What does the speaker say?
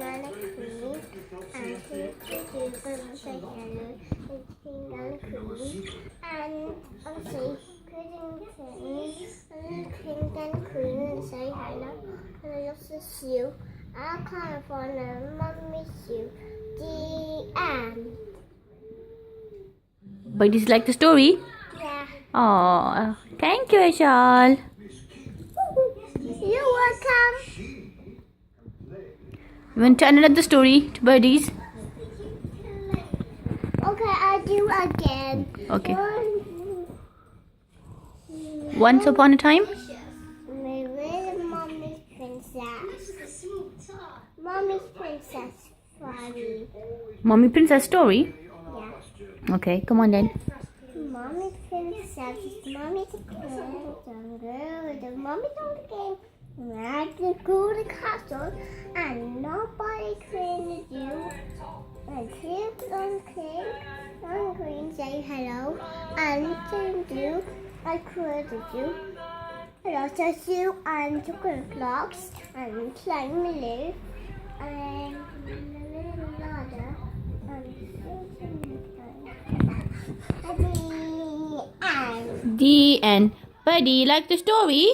and a queen, and two dudes and say hello, and king and queen, and obviously king and queen and say hello, and I lost a shoe. I can't find a mummy's shoe. The end. But did you like the story? Yeah. Oh, thank you, Ashal. You're welcome. You want to tell another story to buddies? Okay, I'll do again. Okay. Once upon a time? Mommy's princess. Mommy's princess story. Mommy Princess story? Yeah. Okay, come on then. Mommy's princess. Mommy's the mommy don't game. I can go to the castle and nobody can you. And here on king and queen say hello and can do. I created you. I also you and chocolate clocks and climb the roof and the little ladder and the end. The end. Buddy, like the story?